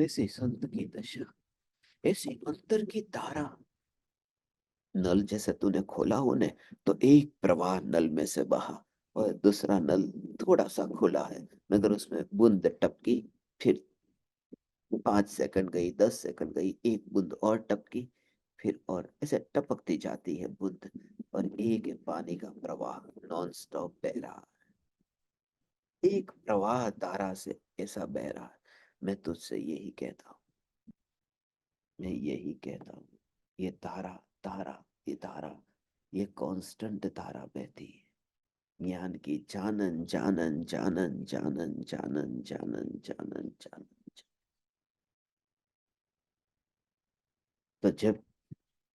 ऐसे संत की दशा, ऐसी अंतर की धारा। नल जैसे तूने खोला उन्हें, तो एक प्रवाह नल में से बहा, और दूसरा नल थोड़ा सा खुला है, मगर उसमें बूंद टपकी, फिर 5 सेकंड गई, 10 सेकंड गई, एक बूंद और टपकी, फिर और ऐसे टपकती जाती है बूंद, और एक है पानी का प्रवाह नॉन स्टॉप बह रहा है, एक प्रवाह धारा से ऐसा बह रहा है। मैं तुझसे यही कहता हूँ, मैं यही कहता हूँ, ये धारा, धारा, ये धारा, ये कांस्टेंट धारा बहती है, ज्ञान की जानन जानन जानन जानन जानन जानन जानन जानन। तो जब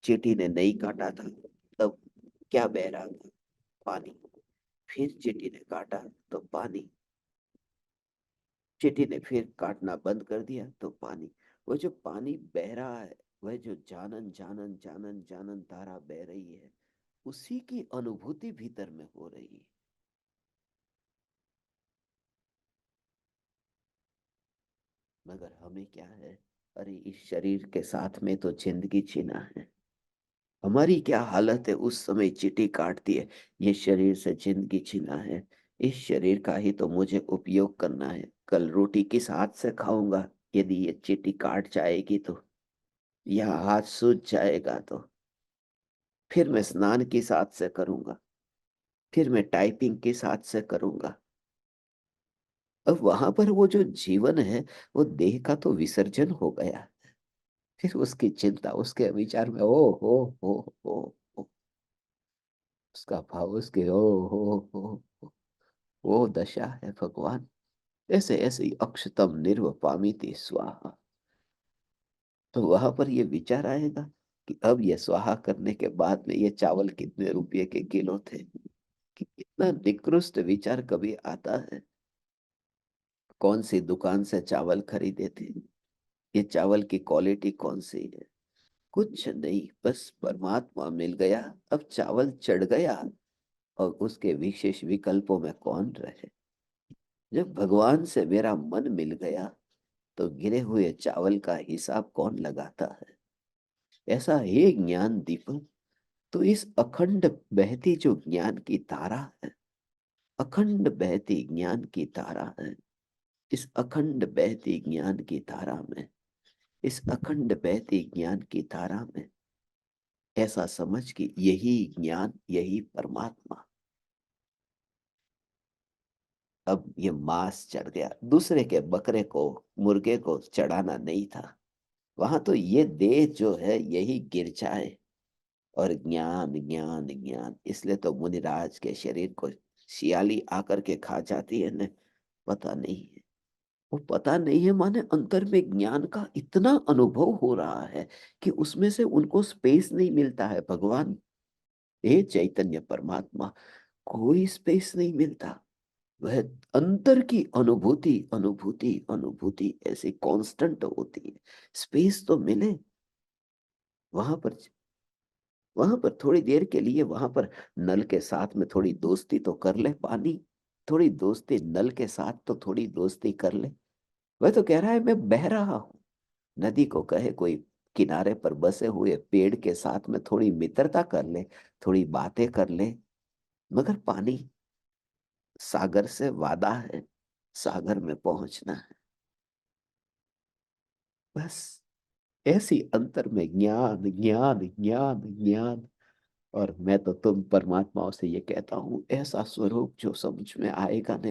चींटी ने नहीं काटा था, तब क्या बह रहा था? पानी। फिर चींटी ने काटा तो पानी, चींटी ने फिर काटना बंद कर दिया तो पानी। वो जो पानी बह रहा है, वह जो जानन जानन जानन जानन धारा बह रही है, उसी की अनुभूति भीतर में हो रही है। मगर हमें क्या है, अरे इस शरीर के साथ में तो जिंदगी जीना है। हमारी क्या हालत है उस समय चींटी काटती है, ये शरीर से जिंदगी जीना है, इस शरीर का ही तो मुझे उपयोग करना है। कल रोटी किस हाथ से खाऊंगा यदि ये चींटी काट जाएगी तो, या हाथ सूज जाएगा तो? फिर मैं स्नान किस हाथ से करूंगा? फिर मैं टाइपिंग किस हाथ से करूंगा? अब वहां पर वो जो जीवन है, वो देह का तो विसर्जन हो गया। फिर उसकी चिंता, उसके विचार में ओ, उसका भाव, उसके ओ, वो दशा है भगवान। ऐसे ऐसे ही अक्षतम निर्वपामिति स्वाहा। तो वहां पर ये विचार आएगा कि अब ये स्वाहा करने के बाद में ये चावल कितने रुपए के किलो थे, कि कितना निकृष्ट विचार कभी आता है। कौन सी दुकान से चावल खरीदे थे, ये चावल की क्वालिटी कौन सी है? कुछ नहीं, बस परमात्मा मिल गया, अब चावल चढ़ गया, और उसके विशेष विकल्पों में कौन रहे? जब भगवान से मेरा मन मिल गया, तो गिरे हुए चावल का हिसाब कौन लगाता है? ऐसा हे ज्ञान दीपक, तो इस अखंड बहती जो ज्ञान की धारा है, अखंड बहती ज्ञान की धारा है, इस अखंड बहती ज्ञान की धारा में, इस अखंड बहती ज्ञान की धारा में ऐसा समझ कि यही ज्ञान, यही परमात्मा। अब ये मांस चढ़ गया, दूसरे के बकरे को, मुर्गे को चढ़ाना नहीं था। वहां तो ये देह जो है यही गिरजा है। और ज्ञान ज्ञान ज्ञान, इसलिए तो मुनिराज के शरीर को शियाली आकर के खा जाती है न। पता नहीं है, वो पता नहीं है माने अंतर में ज्ञान का इतना अनुभव हो रहा है कि उसमें से उनको स्पेस नहीं मिलता है। भगवान, हे चैतन्य परमात्मा, कोई स्पेस नहीं मिलता। वह अंतर की अनुभूति अनुभूति अनुभूति ऐसी कांस्टेंट होती है। स्पेस तो मिले वहां पर। वहां पर थोड़ी देर के लिए, वहां पर नल के साथ में थोड़ी दोस्ती तो कर ले पानी, थोड़ी दोस्ती नल के साथ तो थोड़ी दोस्ती कर ले। वह तो कह रहा है मैं बह रहा हूँ। नदी को कहे कोई किनारे पर बसे हुए पेड़ के साथ में थोड़ी मित्रता कर ले, थोड़ी बातें कर ले। मगर पानी, सागर से वादा है, सागर में पहुंचना है। बस ऐसी अंतर में ज्ञान ज्ञान ज्ञान ज्ञान। और मैं तो तुम परमात्माओं से ये कहता हूं, ऐसा स्वरूप जो समझ में आएगा ने,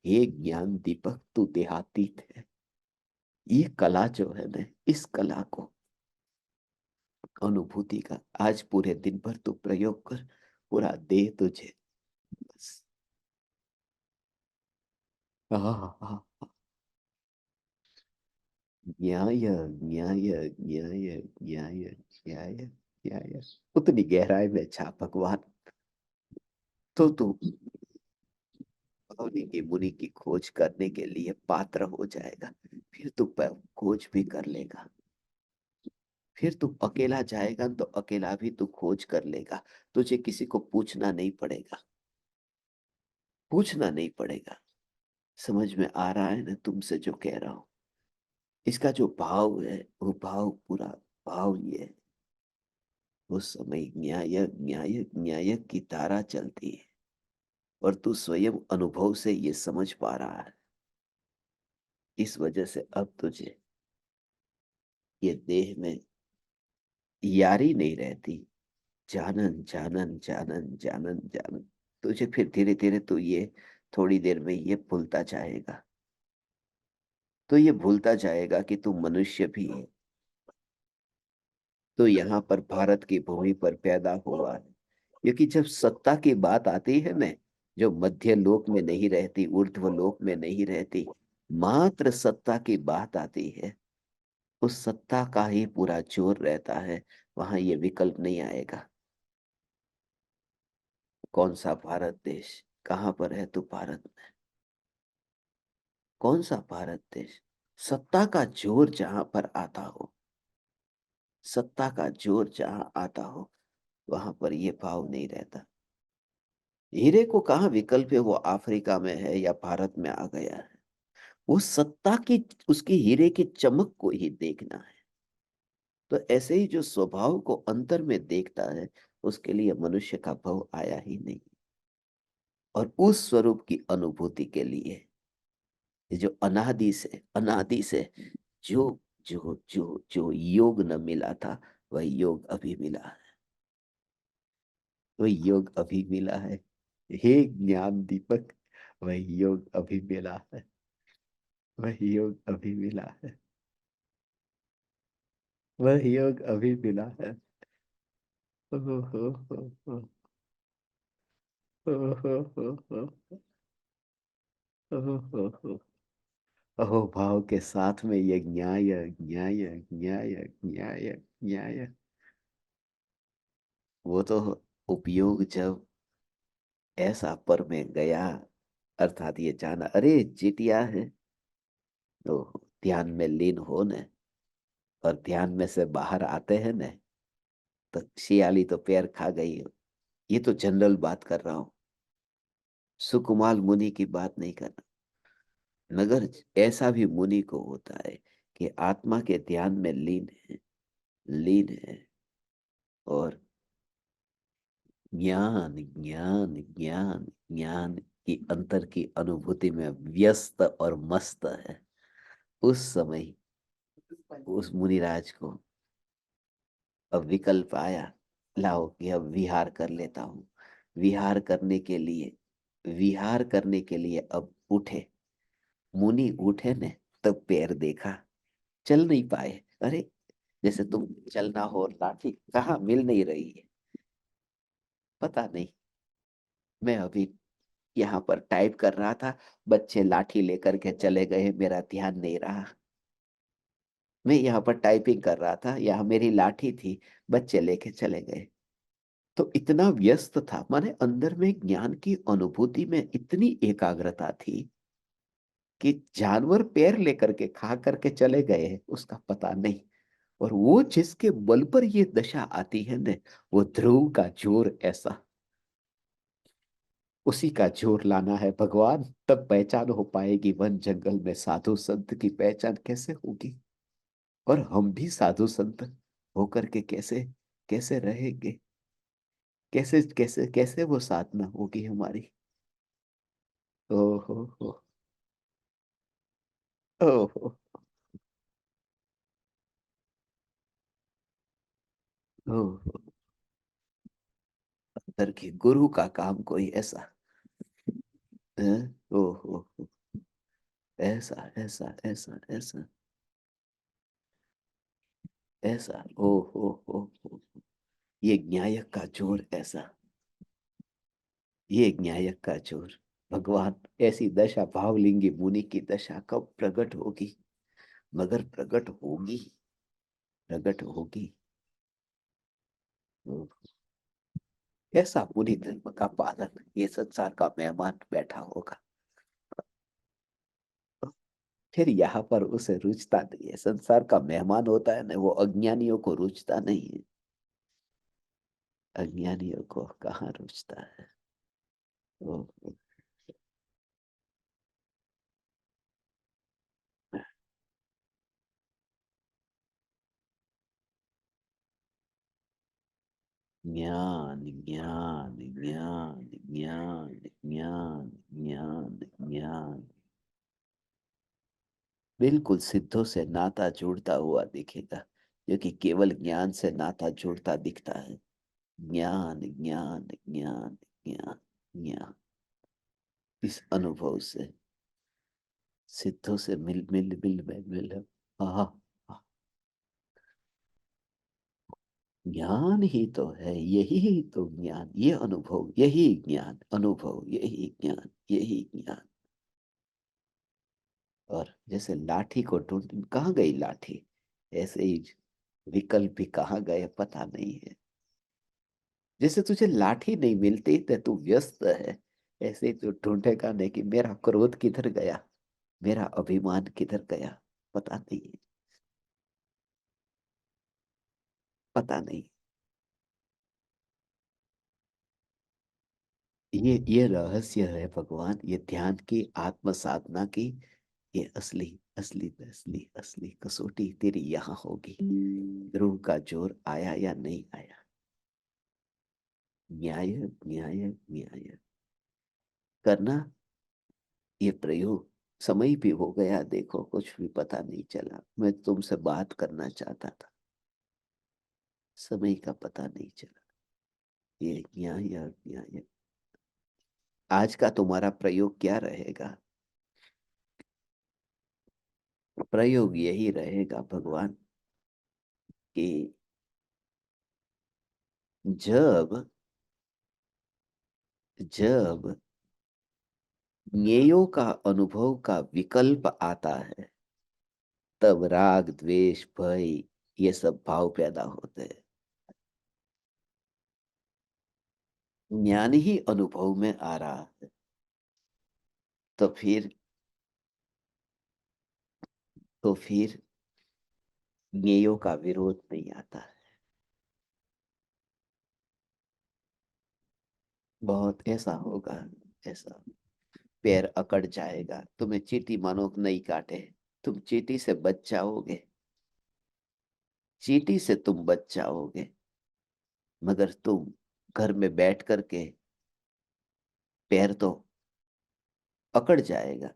हे ज्ञान दीपक तू देहातीत है। ये कला जो है ना, इस कला को, अनुभूति का आज पूरे दिन भर तू प्रयोग कर, पूरा दे तुझे। बस हाँ हाँ। न्याय न्याय न्याय न्याय न्याय न्याय, उतनी गहराई में छा भगवान। तो तू मुनि की खोज करने के लिए पात्र हो जाएगा। फिर तू खोज भी कर लेगा। फिर तू अकेला जाएगा तो अकेला भी तू खोज कर लेगा। तुझे किसी को पूछना नहीं पड़ेगा, पूछना नहीं पड़ेगा। समझ में आ रहा है ना तुमसे जो कह रहा हूं? इसका जो भाव है, वो भाव पूरा भाव ये है। उस समय न्याय न्याय न्याय की धारा चलती है और तू स्वयं अनुभव से ये समझ पा रहा है। इस वजह से अब तुझे ये देह में यारी नहीं रहती। जानन जानन जानन जानन जानन, तुझे फिर धीरे धीरे तू ये, थोड़ी देर में ये भूलता जाएगा। तो ये भूलता जाएगा कि तू मनुष्य भी है। तो यहाँ पर भारत की भूमि पर पैदा हुआ है। क्योंकि जब सत्ता की बात आती है ना, जो मध्य लोक में नहीं रहती, ऊर्ध्व लोक में नहीं रहती, मात्र सत्ता की बात आती है, उस सत्ता का ही पूरा जोर रहता है। वहां ये विकल्प नहीं आएगा। कौन सा भारत देश? कहाँ पर है तू भारत में? कौन सा भारत देश? सत्ता का जोर जहां पर आता हो, सत्ता का जोर जहां आता हो, वहां पर ये भाव नहीं रहता। हीरे को कहाँ विकल्प है? वो अफ्रीका में है या भारत में आ गया है। वो सत्ता की, उसकी हीरे की चमक को ही देखना है। तो ऐसे ही जो स्वभाव को अंतर में देखता है, उसके लिए मनुष्य का भाव आया ही नहीं। और उस स्वरूप की अनुभूति के लिए ये जो अनादि से जो जो जो जो योग न मिला था, वह योग अभी मिला है। वह योग अभी मिला है। हे ज्ञान दीपक, वह योग अभी मिला है। वह योग अभी मिला है। वह योग अभी मिला है। ओ हो हो ओ हो ओ हो। अहो भाव के साथ में ये न्याय न्याय न्याय न्याय न्याय, वो तो उपयोग जब ऐसा पर में गया, अर्थात ये जाना अरे चिटिया है, तो ध्यान में लीन हो न, और ध्यान में से बाहर आते हैं न, तो शियाली तो पैर खा गई। ये तो जनरल बात कर रहा हूँ, सुकुमाल मुनि की बात नहीं कर रहा। मगर ऐसा भी मुनि को होता है कि आत्मा के ध्यान में लीन है, लीन है। और ज्ञान ज्ञान ज्ञान ज्ञान की अंतर की अनुभूति में व्यस्त और मस्त है। उस समय उस मुनिराज को अब विकल्प आया, लाओ कि अब विहार कर लेता हूँ। विहार करने के लिए, विहार करने के लिए अब उठे, मुनि उठे ने, तब पैर देखा, चल नहीं पाए। अरे, जैसे तुम चलना हो, लाठी कहाँ मिल नहीं रही है। पता नहीं, मैं अभी यहाँ पर टाइप कर रहा था, बच्चे लाठी लेकर के चले गए, मेरा ध्यान नहीं रहा। मैं यहाँ पर टाइपिंग कर रहा था, यहाँ मेरी लाठी थी, बच्चे लेके चले गए। तो इतना व्यस्त था, माने अंदर में ज्ञान की अनुभूति में इतनी एकाग्रता थी कि जानवर पैर लेकर के खा करके चले गए उसका पता नहीं। और वो जिसके बल पर ये दशा आती है न, वो ध्रुव का जोर ऐसा, उसी का जोर लाना है भगवान, तब पहचान हो पाएगी। वन जंगल में साधु संत की पहचान कैसे होगी? और हम भी साधु संत होकर के कैसे कैसे रहेंगे? कैसे कैसे कैसे वो साधना होगी हमारी? ओ हो, ओ हो, ओ हो। अंदर की गुरु का काम कोई ऐसा है? ओ हो, ऐसा ऐसा ऐसा ऐसा ऐसा, ओ हो। ये न्यायक का जोर ऐसा, ये न्यायक का जोर। भगवान, ऐसी दशा भावलिंगी मुनि की दशा कब प्रकट होगी? मगर प्रकट होगी, प्रकट होगी। ओ, ऐसा पूरी धर्म का पालन ये संसार का मेहमान बैठा होगा, फिर यहाँ पर उसे रुचता नहीं है। संसार का मेहमान होता है ना, वो अज्ञानियों को रुचता नहीं है। अज्ञानियों को कहाँ रुचता है? ओ, ज्ञान ज्ञान ज्ञान ज्ञान ज्ञान ज्ञान ज्ञान, बिल्कुल सिद्धों से नाता जुड़ता हुआ दिखेगा, क्योंकि केवल ज्ञान से नाता जुड़ता दिखता है। ज्ञान ज्ञान ज्ञान ज्ञान ज्ञान, इस अनुभव से, सिद्धों से मिल मिल मिल मिल मिल, हाँ, ज्ञान ही तो है, यही तो ज्ञान, ये अनुभव, यही ज्ञान, अनुभव यही ज्ञान, यही ज्ञान। और जैसे लाठी को ढूंढ, कहाँ गई लाठी, ऐसे ही विकल्प भी कहाँ गए पता नहीं है। जैसे तुझे लाठी नहीं मिलती तो तू व्यस्त है, ऐसे ही तू ढूंढेगा नहीं कि मेरा क्रोध किधर गया, मेरा अभिमान किधर गया। पता नहीं, पता नहीं। ये रहस्य है भगवान, ये ध्यान की, आत्म साधना की, ये असली असली असली असली कसौटी तेरी यहाँ होगी। ध्रुव का जोर आया या नहीं आया? न्याय न्याय न्याय करना, ये प्रयोग। समय भी हो गया, देखो कुछ भी पता नहीं चला, मैं तुमसे बात करना चाहता था, समय का पता नहीं चला। ये न्याय न्याय। आज का तुम्हारा प्रयोग क्या रहेगा? प्रयोग यही रहेगा भगवान कि जब जब ज्ञेयों का अनुभव का विकल्प आता है, तब राग द्वेष भय ये सब भाव पैदा होते हैं। ज्ञान ही अनुभव में आ रहा है, तो फिर ज्ञेयों का विरोध नहीं आता है। बहुत ऐसा होगा, ऐसा पैर अकड़ जाएगा, तुम्हें चींटी मानो नहीं काटे, तुम चींटी से बच जाओगे, चींटी से तुम बच जाओगे, मगर तुम घर में बैठ करके पैर तो अकड़ जाएगा।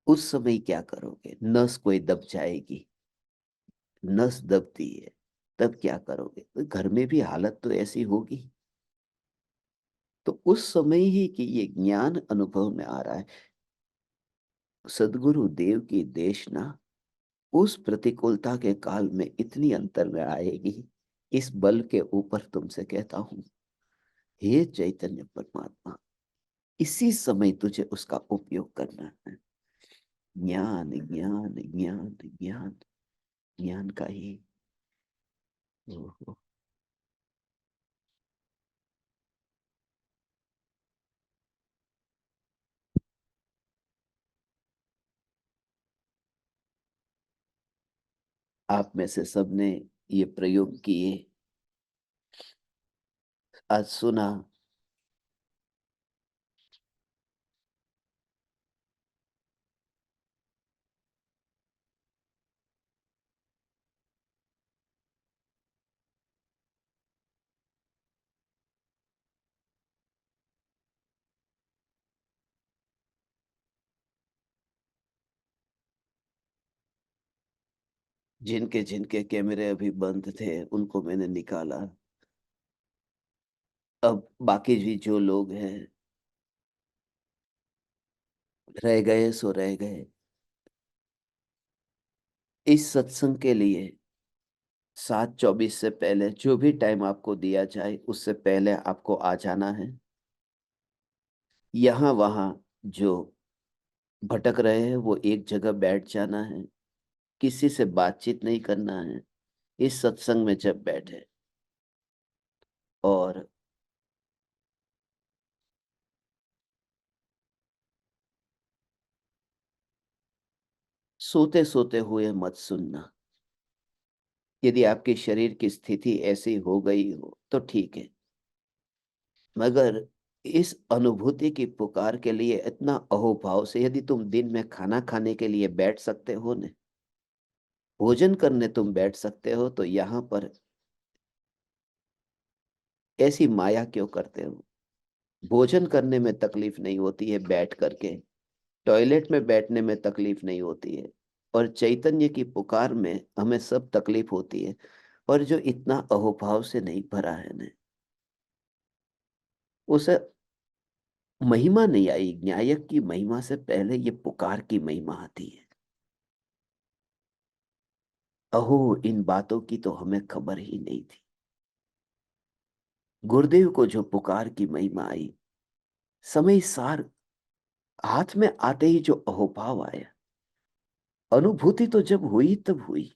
उस समय क्या करोगे? नस कोई दब जाएगी, नस दबती है, तब क्या करोगे? तो घर में भी हालत तो ऐसी होगी। तो उस समय ही कि ये ज्ञान अनुभव में आ रहा है, सदगुरु देव की देशना उस प्रतिकूलता के काल में इतनी अंतर में आएगी। इस बल के ऊपर तुमसे कहता हूं, हे चैतन्य परमात्मा, इसी समय तुझे उसका उपयोग करना है। ज्ञान ज्ञान ज्ञान ज्ञान, ज्ञान का ही। ओहो, आप में से सबने ये प्रयोग किए, आज सुना। जिनके जिनके कैमरे अभी बंद थे उनको मैंने निकाला। अब बाकी भी जो लोग हैं, रह गए सो रह गए। इस सत्संग के लिए 7:24 से पहले जो भी टाइम आपको दिया जाए उससे पहले आपको आ जाना है। यहाँ वहाँ जो भटक रहे हैं वो एक जगह बैठ जाना है। किसी से बातचीत नहीं करना है इस सत्संग में जब बैठे। और सोते सोते हुए मत सुनना। यदि आपके शरीर की स्थिति ऐसी हो गई हो तो ठीक है, मगर इस अनुभूति की पुकार के लिए इतना अहोभाव से यदि तुम दिन में खाना खाने के लिए बैठ सकते हो न, भोजन करने तुम बैठ सकते हो, तो यहाँ पर ऐसी माया क्यों करते हो? भोजन करने में तकलीफ नहीं होती है बैठ करके, टॉयलेट में बैठने में तकलीफ नहीं होती है, और चैतन्य की पुकार में हमें सब तकलीफ होती है। और जो इतना अहोभाव से नहीं भरा है न, उसे महिमा नहीं आई। न्यायक की महिमा से पहले ये पुकार की महिमा आती है। अहो, इन बातों की तो हमें खबर ही नहीं थी। गुरुदेव को जो पुकार की महिमा आई, समय सार हाथ में आते ही जो अहोभाव आया, अनुभूति तो जब हुई तब हुई।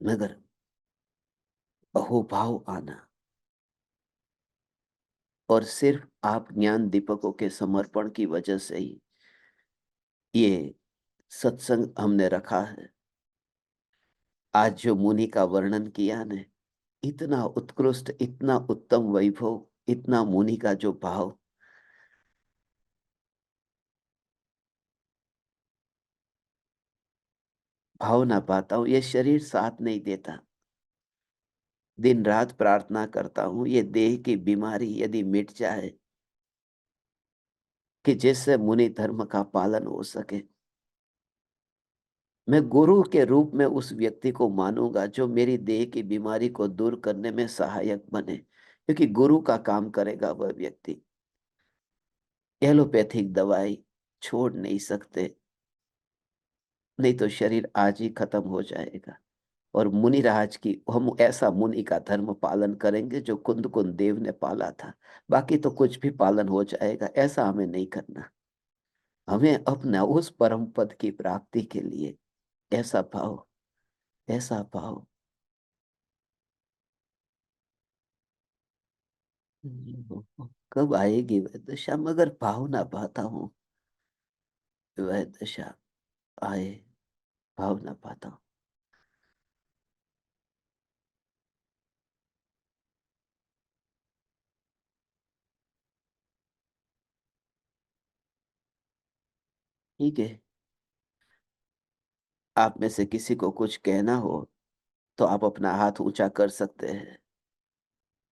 मगर अहोभाव आना, और सिर्फ आप ज्ञान दीपकों के समर्पण की वजह से ही ये सत्संग हमने रखा है। आज जो मुनि का वर्णन किया ने, इतना उत्कृष्ट, इतना उत्तम वैभव, इतना मुनि का जो भाव, भाव ना पाता हूं, ये शरीर साथ नहीं देता। दिन रात प्रार्थना करता हूं ये देह की बीमारी यदि मिट जाए, कि जिससे मुनि धर्म का पालन हो सके। मैं गुरु के रूप में उस व्यक्ति को मानूंगा जो मेरी देह की बीमारी को दूर करने में सहायक बने, क्योंकि गुरु का काम करेगा वह व्यक्ति। एलोपैथिक दवाई छोड़ नहीं सकते, नहीं तो शरीर आज ही खत्म हो जाएगा। और मुनि राज की हम ऐसा मुनि का धर्म पालन करेंगे जो कुंद कुंद देव ने पाला था। बाकी तो कुछ भी पालन हो जाएगा, ऐसा हमें नहीं करना। हमें अपना उस परम पद की प्राप्ति के लिए ऐसा भाव, ऐसा भाव। कब आएगी वह दशा? मगर भाव ना पाता हूँ वह दशा आए, भाव ना पाता हूँ। ठीक है, आप में से किसी को कुछ कहना हो तो आप अपना हाथ ऊंचा कर सकते हैं।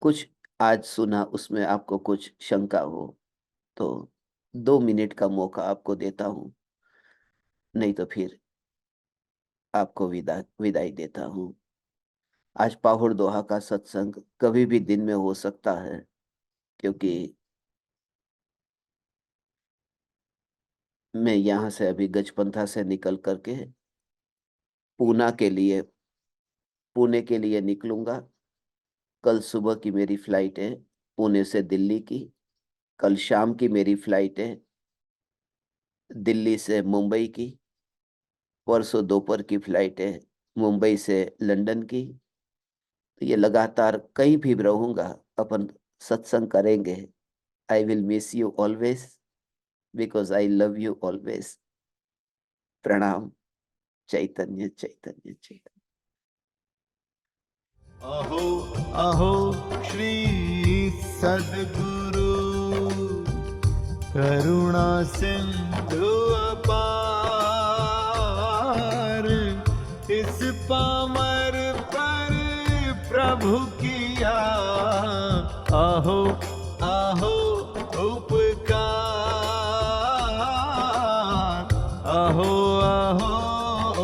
कुछ आज सुना उसमें आपको कुछ शंका हो तो 2 मिनट का मौका आपको देता हूं, नहीं तो फिर आपको विदाई देता हूं। आज पाहुड़ दोहा का सत्संग कभी भी दिन में हो सकता है, क्योंकि मैं यहाँ से अभी गजपंथा से निकल करके पूना के लिए पुणे के लिए निकलूँगा। कल सुबह की मेरी फ्लाइट है पुणे से दिल्ली की। कल शाम की मेरी फ्लाइट है दिल्ली से मुंबई की। परसों दोपहर की फ्लाइट है मुंबई से लंदन की। तो ये लगातार कहीं भी रहूँगा, अपन सत्संग करेंगे। I will miss you always because I love you always. प्रणाम। चैतन्य चैतन्य चैतन्य। अहो अहो श्री सद्गुरु करुणा सिंधु अपार, इस पामर पर प्रभु किया अहो अहो उपकार, अहो अहो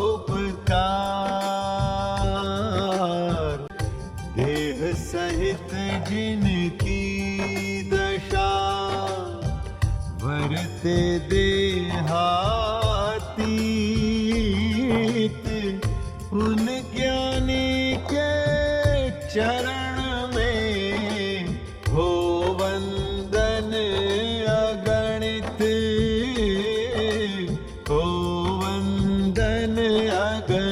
उपकार। देह सहित जिनकी दशा वरते देहातीत, उन ज्ञानी के चरण में हो वंदन अगणित, हो वंदन अगणित।